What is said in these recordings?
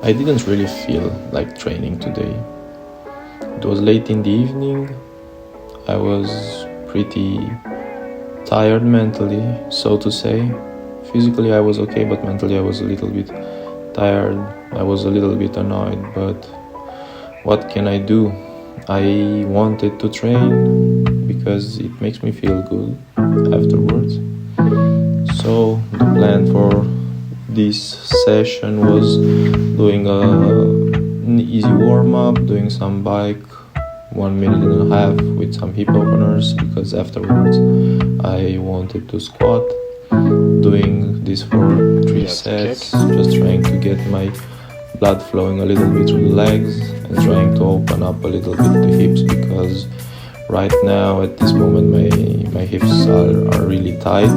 I didn't really feel like training today. It was late in the evening. I was pretty tired mentally, so to say. Physically I was okay, but mentally I was a little bit tired. I was a little bit annoyed, but what can I do? I wanted to train because it makes me feel good afterwards. So the plan for this session was doing an easy warm-up, doing some bike, 1.5 minutes with some hip openers, because afterwards I wanted to squat, doing this for 3 sets, just trying to get my blood flowing a little bit through the legs and trying to open up a little bit the hips, because right now at this moment my hips are really tight.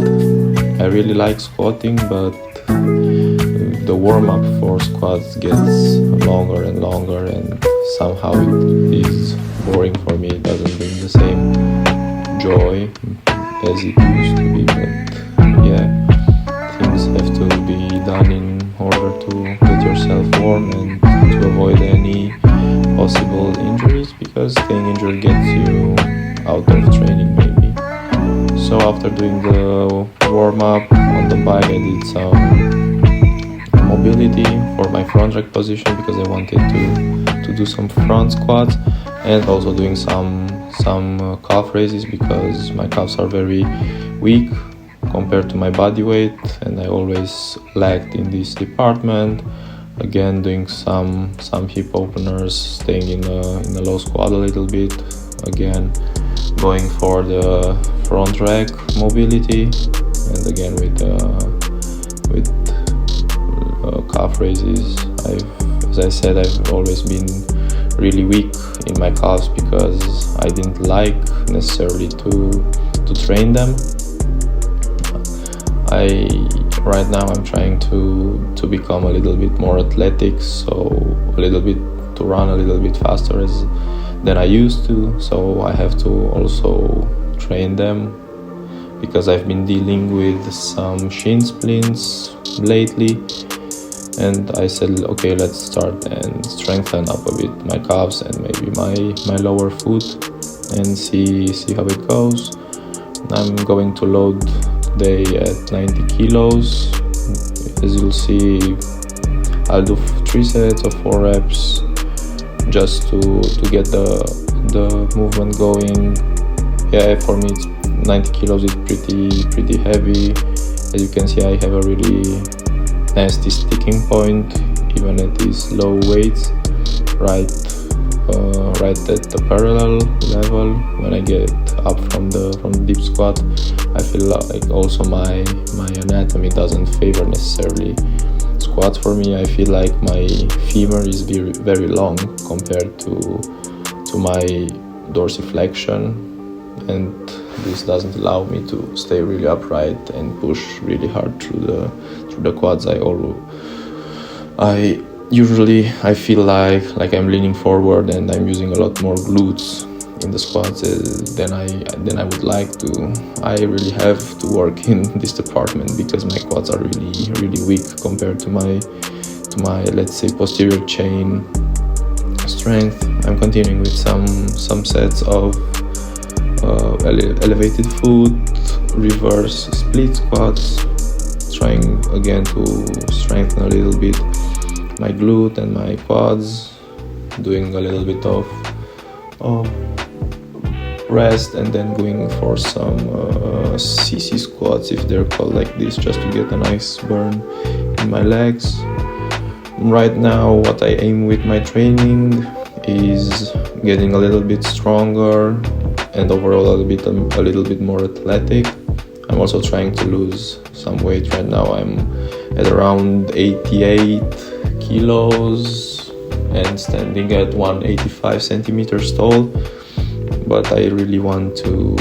I really like squatting, but the warm-up for squats gets longer and longer, and somehow it is boring for me. It doesn't bring the same joy as it used to be, but yeah, things have to be done in order to get yourself warm and to avoid any possible injuries, because staying injured gets you out of training maybe. So after doing the warm-up on the bike, I did some mobility for my front rack position, because I wanted to do some front squats, and also doing some calf raises, because my calves are very weak compared to my body weight and I always lagged in this department. Again, doing some hip openers, staying in a low squat a little bit, again going for the front rack mobility, and again with calf raises. As I said, I've always been really weak in my calves because I didn't like necessarily to train them. Right now I'm trying to become a little bit more athletic, so a little bit to run a little bit faster than I used to, so I have to also train them, because I've been dealing with some shin splints lately, and I said, okay, let's start and strengthen up a bit my calves and maybe my lower foot and see how it goes. I'm going to load today at 90 kilos. As you'll see, I'll do 3 sets of 4 reps just to get the movement going. Yeah, for me it's 90 kilos is pretty heavy. As you can see, I have a really nasty sticking point even at these low weights, right at the parallel level. When I get up from the deep squat, I feel like also my anatomy doesn't favor necessarily squats for me. I feel like my femur is very long compared to my dorsiflexion, and this doesn't allow me to stay really upright and push really hard through the quads. I feel like I'm leaning forward and I'm using a lot more glutes in the squats than I would like to. I really have to work in this department because my quads are really weak compared to my let's say posterior chain strength. I'm continuing with some sets of elevated foot, reverse split squats, trying again to strengthen a little bit my glute and my quads, doing a little bit of rest, and then going for some CC squats, if they're called like this, just to get a nice burn in my legs. Right now what I aim with my training is getting a little bit stronger and overall a little bit more athletic. I'm also trying to lose some weight. Right now I'm at around 88 kilos and standing at 185 centimeters tall, but I really want to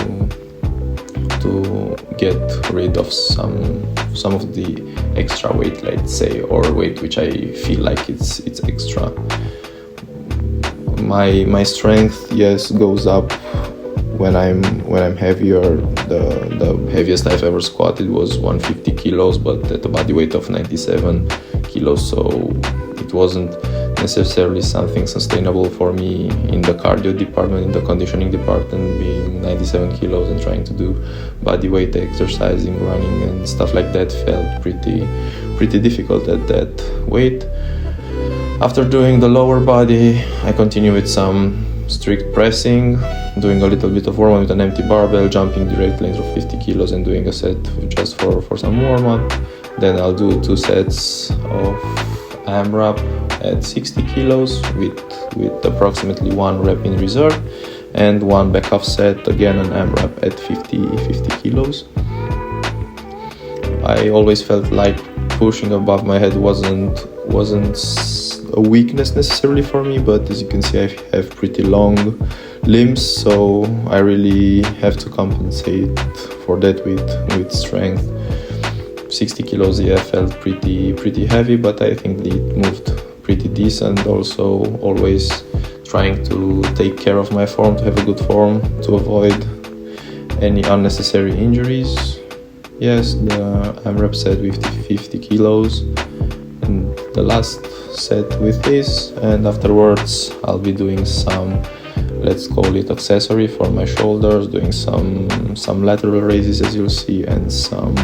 get rid of some of the extra weight, let's say, or weight which I feel like it's extra. My strength, yes, goes up when I'm heavier. The heaviest I've ever squatted was 150 kilos, but at a body weight of 97 kilos, so it wasn't necessarily something sustainable for me in the cardio department, in the conditioning department, being 97 kilos and trying to do body weight exercising, running and stuff like that felt pretty difficult at that weight. After doing the lower body, I continue with some strict pressing, doing a little bit of warm-up with an empty barbell, jumping direct length of 50 kilos and doing a set just for some warm-up. Then I'll do 2 sets of AMRAP at 60 kilos with approximately 1 rep in reserve, and 1 backup set, again an AMRAP at 50 kilos. I always felt like pushing above my head wasn't a weakness necessarily for me, but as you can see, I have pretty long limbs, so I really have to compensate for that with strength. 60 kilos, yeah, felt pretty heavy, but I think it moved pretty decent. Also, always trying to take care of my form, to have a good form, to avoid any unnecessary injuries. Yes, the AMRAP set with 50 kilos, and the last set with this, and afterwards I'll be doing some, let's call it accessory for my shoulders, doing some lateral raises as you'll see, and some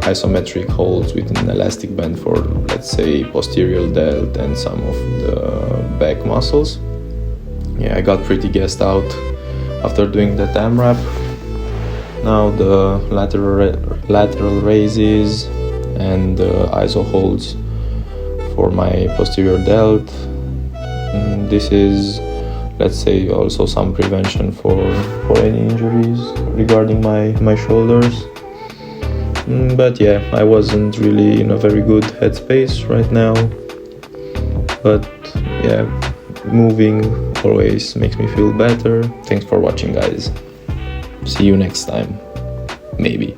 isometric holds with an elastic band for, let's say, posterior delt and some of the back muscles. Yeah, I got pretty gassed out after doing that AMRAP. Now the lateral raises and iso holds for my posterior delt. This is, let's say, also some prevention for any injuries regarding my shoulders. But yeah, I wasn't really in a very good headspace right now, but yeah, moving always makes me feel better. Thanks for watching, guys. See you next time, maybe.